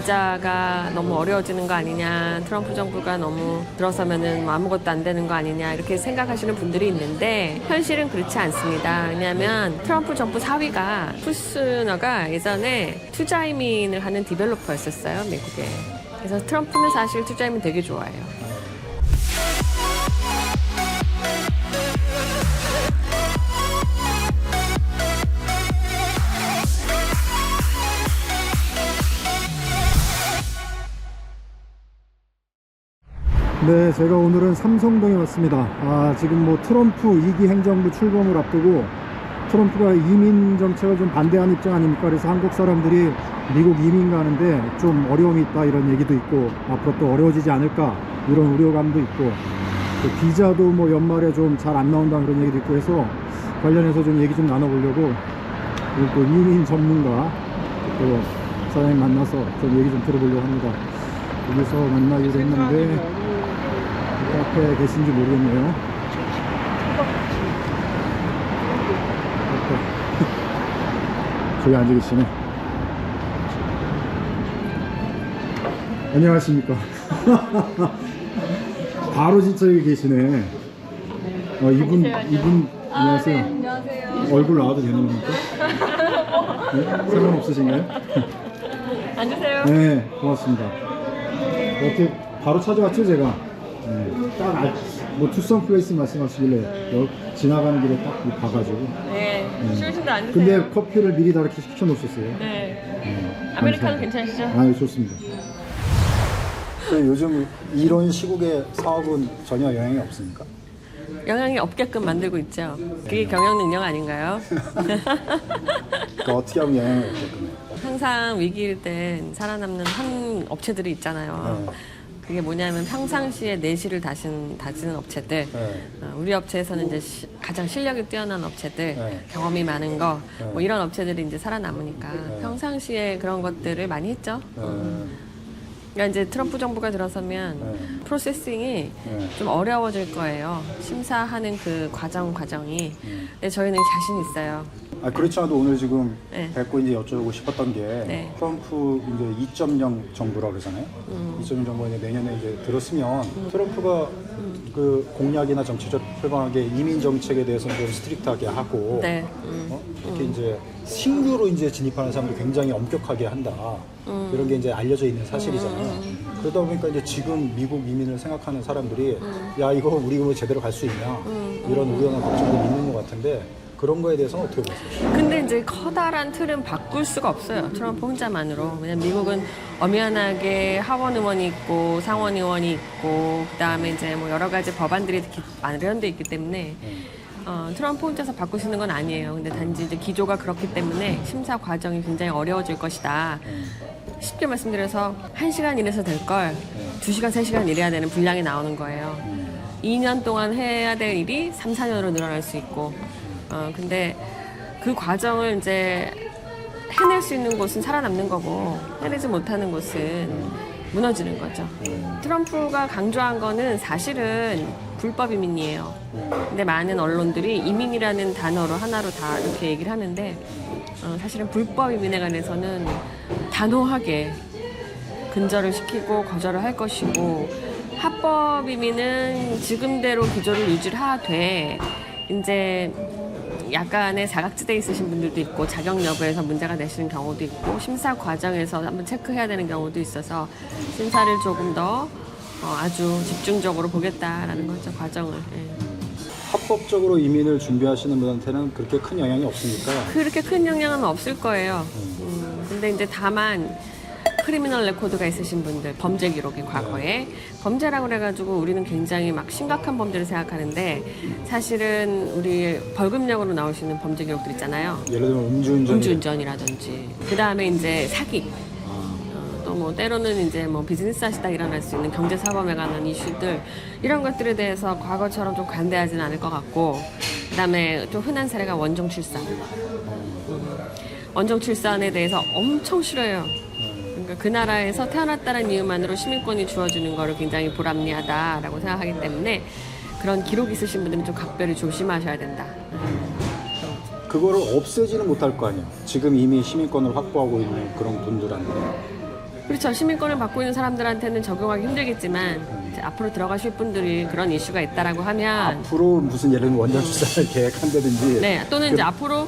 비자가 너무 어려워지는 거 아니냐, 트럼프 정부가 너무 들어서면은 뭐 아무것도 안 되는 거 아니냐 이렇게 생각하시는 분들이 있는데 현실은 그렇지 않습니다. 왜냐하면 트럼프 정부 사위가 쿠스너가 예전에 투자 이민을 하는 디벨로퍼였었어요, 미국에. 그래서 트럼프는 사실 투자 이민 되게 좋아해요. 네, 제가 오늘은 삼성동에 왔습니다. 지금 뭐 트럼프 2기 행정부 출범을 앞두고 트럼프가 이민 정책을 좀 반대하는 입장 아닙니까? 그래서 한국 사람들이 미국 이민 가는데 좀 어려움이 있다 이런 얘기도 있고 앞으로 또 어려워지지 않을까 이런 우려감도 있고 또 비자도 뭐 연말에 좀 잘 안 나온다 그런 얘기도 있고 해서 관련해서 좀 얘기 좀 나눠보려고 그리고 또 이민 전문가 또 사장님 만나서 좀 얘기 좀 들어보려고 합니다. 여기서 만나기로 했는데 카페에 계신지 모르겠네요. 저기 앉아 계시네. 안녕하십니까. 바로 진짜 여기 계시네. 이분 안녕하세요. 네, 안녕하세요. 얼굴 나와도 되는 겁니까? 네? 상관없으신가요? 앉으세요. 네, 고맙습니다. 어떻게 바로 찾아왔죠, 제가? 네, 딱 뭐 투썸 플레이스 말씀하시길래 지나가는 길에 딱 봐가지고. 네, 쉬우신데 앉으세요. 근데 커피를 미리 다 이렇게 시켜놓으셨어요. 네. 아메리카노 괜찮으시죠? 좋습니다. 요즘 이런 시국의 사업은 전혀 영향이 없습니까? 영향이 없게끔 만들고 있죠. 그게 경영 능력 아닌가요? 그러니까 어떻게 하면 영향이 없게끔 해요? 항상 위기일 땐 살아남는 한 업체들이 있잖아요. 네. 그게 뭐냐면 평상시에 내실을 다지는 업체들. 네. 우리 업체에서는 이제 가장 실력이 뛰어난 업체들, 네. 경험이 많은 거, 네. 뭐 이런 업체들이 이제 살아남으니까 평상시에 그런 것들을 많이 했죠. 그러니까 이제 트럼프 정부가 들어서면 프로세싱이 좀 어려워질 거예요. 심사하는 그 과정이. 근데 저희는 자신 있어요. 그렇지 않아도 오늘 지금 네. 뵙고 이제 여쭤보고 싶었던 게 네. 트럼프 이제 2.0 정부라고 그러잖아요. 2.0 정부가 이제 내년에 이제 들었으면 트럼프가 그 공약이나 정치적 표방하게 이민 정책에 대해서는 좀 스트릭트하게 하고 네. 이렇게 이제 신규로 이제 진입하는 사람도 굉장히 엄격하게 한다. 이런 게 이제 알려져 있는 사실이잖아요. 그러다 보니까 이제 지금 미국 이민을 생각하는 사람들이 야 이거 우리 뭐 제대로 갈 수 있냐 이런 우려나 걱정도 있는 것 같은데 그런 거에 대해서는 어떻게 보세요? 근데 이제 커다란 틀은 바꿀 수가 없어요. 트럼프 혼자만으로. 왜냐면 미국은 엄연하게 하원 의원이 있고 상원 의원이 있고 그다음에 이제 뭐 여러 가지 법안들이 마련돼 있기 때문에 트럼프 혼자서 바꿀 수 있는 건 아니에요. 근데 단지 이제 기조가 그렇기 때문에 심사 과정이 굉장히 어려워질 것이다. 쉽게 말씀드려서 1시간 일해서 될 걸 2시간, 3시간 일해야 되는 분량이 나오는 거예요. 2년 동안 해야 될 일이 3, 4년으로 늘어날 수 있고 근데 그 과정을 이제 해낼 수 있는 곳은 살아남는 거고 해내지 못하는 곳은 무너지는 거죠. 트럼프가 강조한 거는 사실은 불법 이민이에요. 근데 많은 언론들이 이민이라는 단어로 하나로 다 이렇게 얘기를 하는데 사실은 불법 이민에 관해서는 단호하게 근절을 시키고 거절을 할 것이고 합법 이민은 지금대로 기조를 유지를 하되 이제 약간의 사각지대에 있으신 분들도 있고 자격 여부에서 문제가 되시는 경우도 있고 심사 과정에서 한번 체크해야 되는 경우도 있어서 심사를 조금 더 아주 집중적으로 보겠다라는 거죠, 과정을. 합법적으로 이민을 준비하시는 분한테는 그렇게 큰 영향이 없습니까? 그렇게 큰 영향은 없을 거예요. 근데 이제 다만 크리미널 레코드가 있으신 분들, 범죄 기록이 과거에 범죄라고 그래가지고 우리는 굉장히 막 심각한 범죄를 생각하는데 사실은 우리 벌금형으로 나올 수 있는 범죄 기록들 있잖아요. 예를 들면 음주운전이라든지 그 다음에 이제 사기, 또 뭐 때로는 이제 뭐 비즈니스 하시다 일어날 수 있는 경제 사범에 관한 이슈들 이런 것들에 대해서 과거처럼 좀 관대하지는 않을 것 같고 그 다음에 좀 흔한 사례가 원정 출산. 원정 출산에 대해서 엄청 싫어해요. 그 나라에서 태어났다는 이유만으로 시민권이 주어지는 거를 굉장히 불합리하다라고 생각하기 때문에 그런 기록이 있으신 분들은 좀 각별히 조심하셔야 된다. 그거를 없애지는 못할 거 아니에요. 지금 이미 시민권을 확보하고 있는 그런 분들한테 그렇죠. 시민권을 받고 있는 사람들한테는 적용하기 힘들겠지만 이제 앞으로 들어가실 분들이 그런 이슈가 있다라고 하면 앞으로 무슨 예를 들면 원전 출산을 계획한다든지 네, 또는 이제 앞으로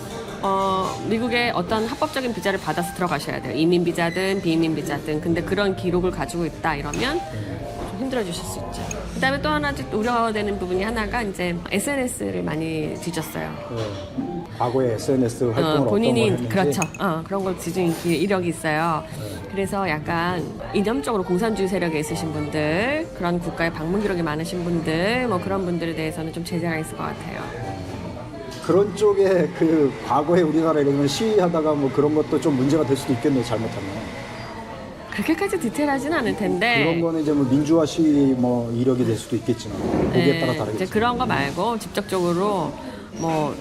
미국의 어떤 합법적인 비자를 받아서 들어가셔야 돼요. 이민 비자든 비이민 비자든. 근데 그런 기록을 가지고 있다 이러면 좀 힘들어지실 수 있죠. 그다음에 또 하나 우려되는 부분이 하나가 이제 SNS를 많이 뒤졌어요. 과거에 SNS 활동을 본인이 어떤 걸 했는지 그렇죠. 그런 걸 뒤진 이력이 있어요. 그래서 약간 이념적으로 공산주의 세력에 있으신 분들, 그런 국가에 방문 기록이 많으신 분들, 뭐 그런 분들에 대해서는 좀 제재가 있을 것 같아요. 그런 쪽에 그 과거에 우리나라 이런 시위하다가 뭐 그런 것도 좀 문제가 될 수도 있겠네요. 잘못하면. 그렇게까지 디테일하지는 않을 텐데. 그런 거는 이제 뭐 민주화 시위 뭐 이력이 될 수도 있겠지만 거기에 따라 이제 다르겠죠. 그런 거 말고 직접적으로 뭐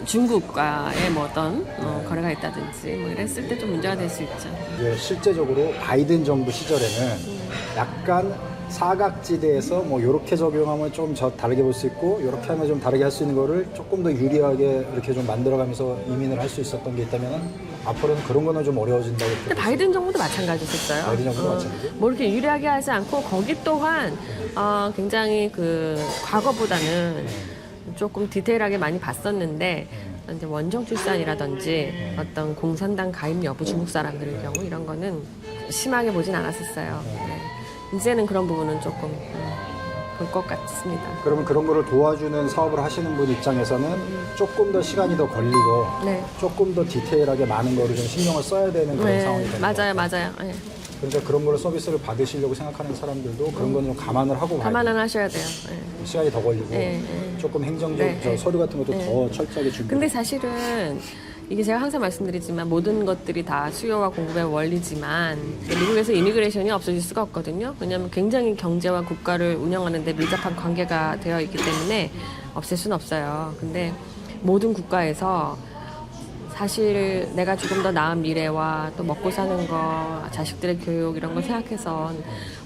중국과의 뭐 어떤 거래가 있다든지 뭐 이랬을 때 좀 문제가 될 수 있죠. 이제 실제적으로 바이든 정부 시절에는 약간 사각지대에서 뭐 이렇게 적용하면 좀 다르게 볼 수 있고 이렇게 하면 좀 다르게 할 수 있는 거를 조금 더 유리하게 이렇게 좀 만들어가면서 이민을 할 수 있었던 게 있다면 앞으로는 그런 거는 좀 어려워진다고. 근데 바이든 정부도 마찬가지였어요. 바이든 정부도 마찬가지? 뭐 이렇게 유리하게 하지 않고 거기 또한 굉장히 그 과거보다는 조금 디테일하게 많이 봤었는데 이제 원정 출산이라든지 어떤 공산당 가입 여부 중국 사람들의 경우 이런 거는 심하게 보진 않았었어요. 네. 이제는 그런 부분은 조금 볼 것 같습니다. 그러면 그런 거를 도와주는 사업을 하시는 분 입장에서는 조금 더 시간이 더 걸리고 네. 조금 더 디테일하게 많은 거를 좀 신경을 써야 되는 그런 상황이 되는 것 같아요. 맞아요. 네. 그러니까 그런 거를 서비스를 받으시려고 생각하는 사람들도 그런 거는 좀 감안을 하고 가야 감안은 하셔야 돼요. 네. 시간이 더 걸리고 네. 조금 행정적 네. 서류 같은 것도 더 철저하게 준비. 근데 사실은 이게 제가 항상 말씀드리지만 모든 것들이 다 수요와 공급의 원리지만 미국에서 이미그레이션이 없어질 수가 없거든요. 왜냐하면 굉장히 경제와 국가를 운영하는 데 밀접한 관계가 되어 있기 때문에 없앨 수는 없어요. 근데 모든 국가에서 사실 내가 조금 더 나은 미래와 또 먹고 사는 거, 자식들의 교육 이런 걸 생각해서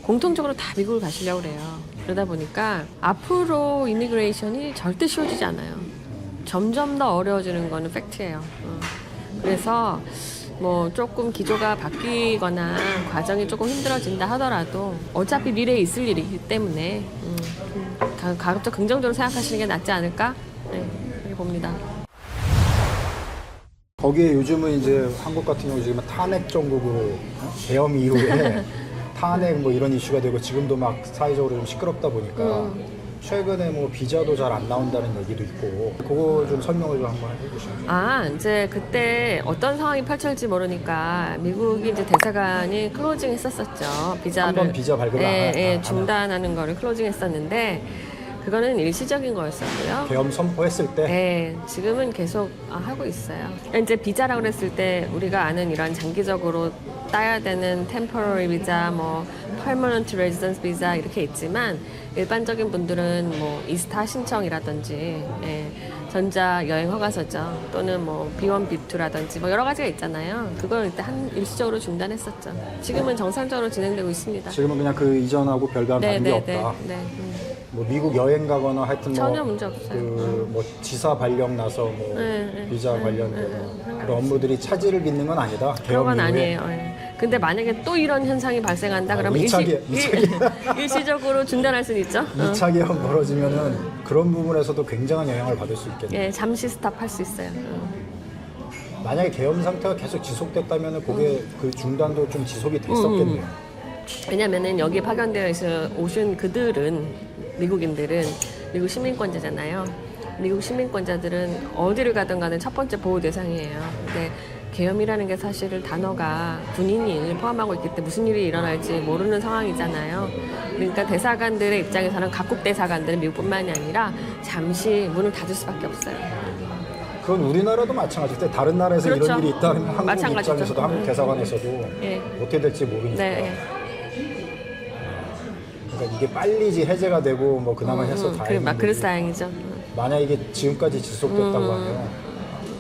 공통적으로 다 미국을 가시려고 그래요. 그러다 보니까 앞으로 이미그레이션이 절대 쉬워지지 않아요. 점점 더 어려워지는 거는 팩트예요. 그래서 뭐 조금 기조가 바뀌거나 과정이 조금 힘들어진다 하더라도 어차피 미래에 있을 일이기 때문에 가급적 긍정적으로 생각하시는 게 낫지 않을까? 네, 그렇게 봅니다. 거기에 요즘은 이제 한국 같은 경우 지금 탄핵 정국으로 계엄 이후에 탄핵 뭐 이런 이슈가 되고 지금도 막 사회적으로 좀 시끄럽다 보니까 최근에 뭐 비자도 잘 안 나온다는 얘기도 있고 그거 좀 설명을 좀 한번 해주시죠. 이제 그때 어떤 상황이 펼쳐질지 모르니까 미국이 이제 대사관이 클로징 했었었죠. 비자를 한번 비자 발급을 안 하면. 중단하는 거를 클로징 했었는데 그거는 일시적인 거였었고요. 계엄 선포했을 때 네, 지금은 계속 하고 있어요. 이제 비자라고 그랬을 때 우리가 아는 이런 장기적으로 따야 되는 temporary 비자, 뭐 permanent residence 비자 이렇게 있지만 일반적인 분들은 뭐 이스타 신청이라든지 전자 여행 허가서죠. 또는 뭐 B1, B2라든지 뭐 여러 가지가 있잖아요. 그걸 일단 일시적으로 중단했었죠. 지금은 정상적으로 진행되고 있습니다. 지금은 그냥 그 이전하고 별다른 관계 없다. 뭐 미국 여행 가거나 하여튼 전혀 문제 없어요. 뭐 지사 발령 나서 뭐 비자 관련된 그런 업무들이 차질을 빚는 건 아니다. 그런 건 이후에. 아니에요. 근데 만약에 또 이런 현상이 발생한다 그러면 일시적으로 중단할 수는 있죠. 2차 계엄 벌어지면은 그런 부분에서도 굉장한 영향을 받을 수 있겠네요. 예, 잠시 스탑할 수 있어요. 만약에 계엄 상태가 계속 지속됐다면은 그게 그 중단도 좀 지속이 됐었겠네요. 왜냐면은 여기 파견되어 오신 그들은 미국인들은 미국 시민권자잖아요. 미국 시민권자들은 어디를 가든 간에 첫 번째 보호 대상이에요. 근데 계엄이라는 게 사실은 단어가 군인이 포함하고 있기 때문에 무슨 일이 일어날지 모르는 상황이잖아요. 그러니까 대사관들의 입장에서는 각국 대사관들은 미국뿐만이 아니라 잠시 문을 닫을 수밖에 없어요. 그건 우리나라도 마찬가지인데 다른 나라에서 그렇죠. 이런 일이 있다면 한국 마찬가지죠. 입장에서도 한국 대사관에서도 어떻게 될지 모르니까. 그러니까 이게 빨리 해제가 되고 뭐 그나마 해서 다행인데 그래서 다행이죠. 만약 이게 지금까지 지속됐다고 하면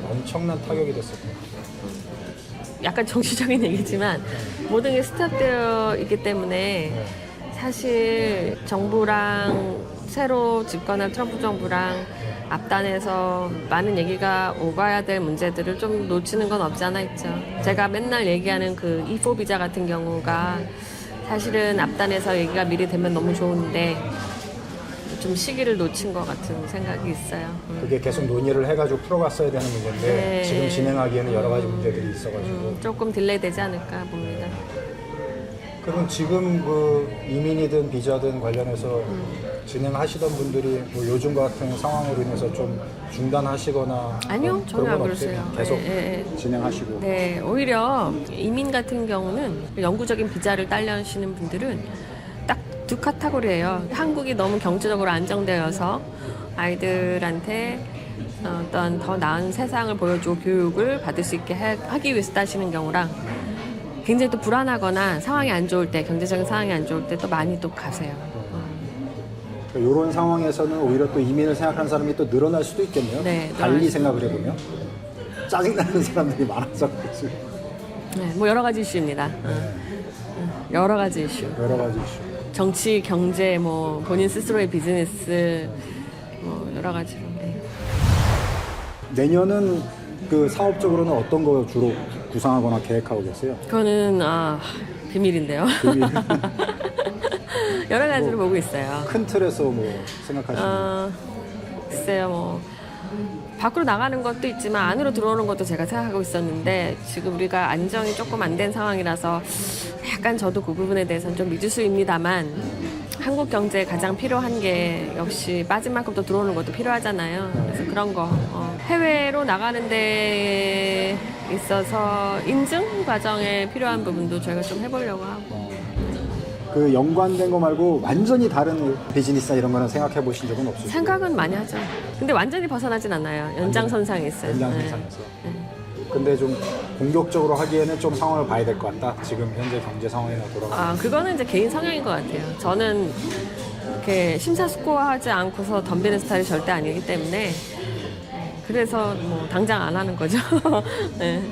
엄청난 타격이 됐을 거예요. 약간 정치적인 얘기지만 모든 게 스탑되어 있기 때문에 사실 정부랑 새로 집권한 트럼프 정부랑 앞단에서 많은 얘기가 오가야 될 문제들을 좀 놓치는 건 없지 않아 있죠. 제가 맨날 얘기하는 그 E4 비자 같은 경우가 사실은 앞단에서 얘기가 미리 되면 너무 좋은데 좀 시기를 놓친 것 같은 생각이 있어요. 그게 계속 논의를 해가지고 풀어갔어야 되는 문제인데 네. 지금 진행하기에는 여러 가지 문제들이 있어가지고 조금 딜레이 되지 않을까 봅니다. 그럼 지금 그 이민이든 비자든 관련해서 진행하시던 분들이 뭐 요즘 같은 상황으로 인해서 좀 중단하시거나 아니요, 그런 전혀 안 건 없어요? 그러세요. 계속 예, 예. 진행하시고 네, 오히려 이민 같은 경우는 영구적인 비자를 딸려시는 분들은 딱 두 카테고리예요. 한국이 너무 경제적으로 안정되어서 아이들한테 어떤 더 나은 세상을 보여주고 교육을 받을 수 있게 하기 위해서 따시는 경우랑 굉장히 또 불안하거나 상황이 안 좋을 때, 경제적인 상황이 안 좋을 때 또 많이 또 가세요. 이런 상황에서는 오히려 또 이민을 생각하는 사람이 또 늘어날 수도 있겠네요. 네, 달리 생각을 해보면 짜증나는 사람들이 많아서 그렇지. 네, 뭐 여러 가지 이슈입니다. 여러 가지 이슈. 여러 가지 이슈. 정치, 경제, 뭐 본인 스스로의 비즈니스, 뭐 여러 가지로. 네. 내년은 그 사업적으로는 어떤 거 주로 구상하거나 계획하고 계세요? 그거는 비밀인데요. 여러 가지로 보고 있어요. 큰 틀에서 뭐 생각하시는 글쎄요, 뭐 밖으로 나가는 것도 있지만 안으로 들어오는 것도 제가 생각하고 있었는데 지금 우리가 안정이 조금 안 된 상황이라서 약간 저도 그 부분에 대해서는 좀 미지수입니다만 한국 경제에 가장 필요한 게 역시 빠진 만큼 또 들어오는 것도 필요하잖아요. 그래서 그런 거 해외로 나가는 데 있어서 인증 과정에 필요한 부분도 저희가 좀 해보려고 하고. 그 연관된 거 말고 완전히 다른 비즈니스나 이런 거는 생각해 보신 적은 없으시죠? 생각은 많이 하죠. 근데 완전히 벗어나진 않아요. 연장선상에 있어요. 연장선상에서. 근데 좀 공격적으로 하기에는 좀 상황을 봐야 될 것 같다. 지금 현재 경제 상황이나 돌아가. 그거는 이제 개인 성향인 것 같아요. 저는 이렇게 심사숙고하지 않고서 덤비는 스타일이 절대 아니기 때문에 그래서 뭐 당장 안 하는 거죠. 네.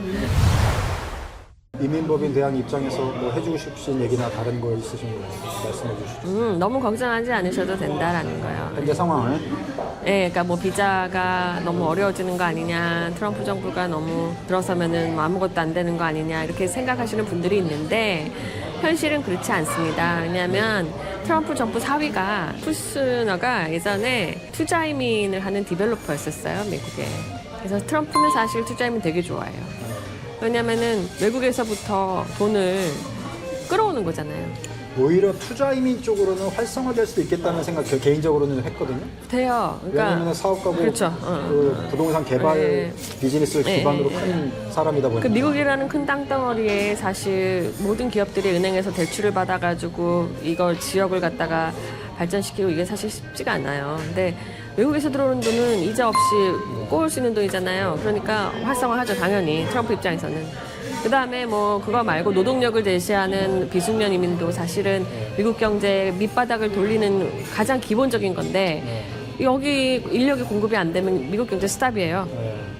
이민법인 대학 입장에서 뭐 해주고 싶으신 얘기나 다른 거 있으시면 말씀해 주시죠. 너무 걱정하지 않으셔도 된다라는 거예요. 현재 상황을 네, 그러니까 뭐 비자가 너무 어려워지는 거 아니냐, 트럼프 정부가 너무 들어서면은 뭐 아무것도 안 되는 거 아니냐 이렇게 생각하시는 분들이 있는데 현실은 그렇지 않습니다. 왜냐하면 트럼프 정부 사위가 쿠스너가 예전에 투자 이민을 하는 디벨로퍼였었어요, 미국에. 그래서 트럼프는 사실 투자 이민 되게 좋아해요. 왜냐면은 외국에서부터 돈을 끌어오는 거잖아요. 오히려 투자 이민 쪽으로는 활성화될 수도 있겠다는 생각 개인적으로는 했거든요. 돼요. 그러니까 왜냐하면 사업가고 그렇죠. 그 부동산 개발 네. 비즈니스를 기반으로 큰 사람이다 보니까 그 미국이라는 큰 땅덩어리에 사실 모든 기업들이 은행에서 대출을 받아가지고 이걸 지역을 갖다가 발전시키고 이게 사실 쉽지가 않아요. 근데 외국에서 들어오는 돈은 이자 없이 꼬을 수 있는 돈이잖아요. 그러니까 활성화하죠, 당연히. 트럼프 입장에서는. 그 다음에 뭐 그거 말고 노동력을 제시하는 비숙련 이민도 사실은 미국 경제 밑바닥을 돌리는 가장 기본적인 건데 여기 인력이 공급이 안 되면 미국 경제 스탑이에요.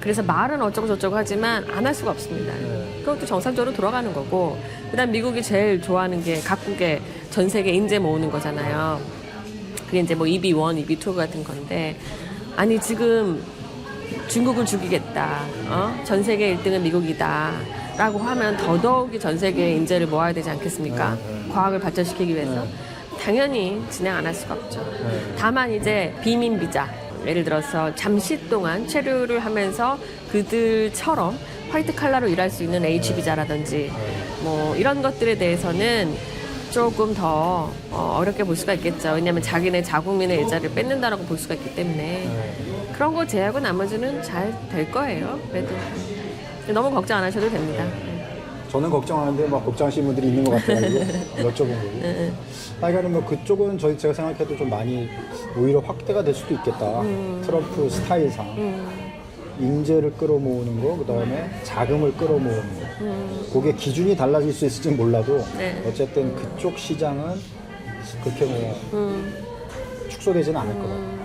그래서 말은 어쩌고 저쩌고 하지만 안 할 수가 없습니다. 그것도 정상적으로 돌아가는 거고 그다음 미국이 제일 좋아하는 게 각국의 전 세계 인재 모으는 거잖아요. 그게 이제 뭐 EB1, EB2 같은 건데 아니 지금 중국을 죽이겠다. 전 세계 1등은 미국이다. 라고 하면 더더욱이 전 세계의 인재를 모아야 되지 않겠습니까? 과학을 발전시키기 위해서. 당연히 진행 안 할 수가 없죠. 다만 이제 비민 비자. 예를 들어서 잠시 동안 체류를 하면서 그들처럼 화이트 칼라로 일할 수 있는 H 비자라든지 뭐 이런 것들에 대해서는 조금 더 어렵게 볼 수가 있겠죠. 왜냐하면 자기네 자국민의 일자리를 뺏는다라고 볼 수가 있기 때문에 그런 거 제하고 나머지는 잘 될 거예요. 그래도 너무 걱정 안 하셔도 됩니다. 저는 걱정하는데 막 걱정하시는 분들이 있는 것 같아가지고 여쭤본 거예요. 하여간 뭐 그쪽은 제가 생각해도 좀 많이 오히려 확대가 될 수도 있겠다. 트럼프 스타일상. 인재를 끌어모으는 거, 그 다음에 자금을 끌어모으는 거. 그게 기준이 달라질 수 있을지는 몰라도 네. 어쨌든 그쪽 시장은 그렇게 뭐 축소되지는 않을 것 같아요.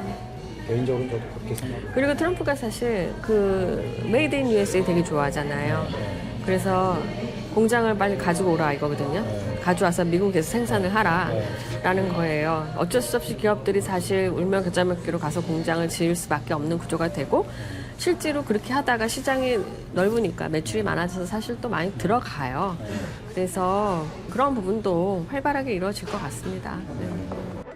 개인적으로는 저도 그렇게 생각해요. 그리고 트럼프가 사실 그 메이드 인 USA 되게 좋아하잖아요. 그래서 공장을 빨리 가지고 오라 이거거든요. 가져와서 미국에서 생산을 하라라는 거예요. 어쩔 수 없이 기업들이 사실 울며 겨자 먹기로 가서 공장을 지을 수밖에 없는 구조가 되고 실제로 그렇게 하다가 시장이 넓으니까 매출이 많아져서 사실 또 많이 들어가요. 그래서 그런 부분도 활발하게 이루어질 것 같습니다. 네.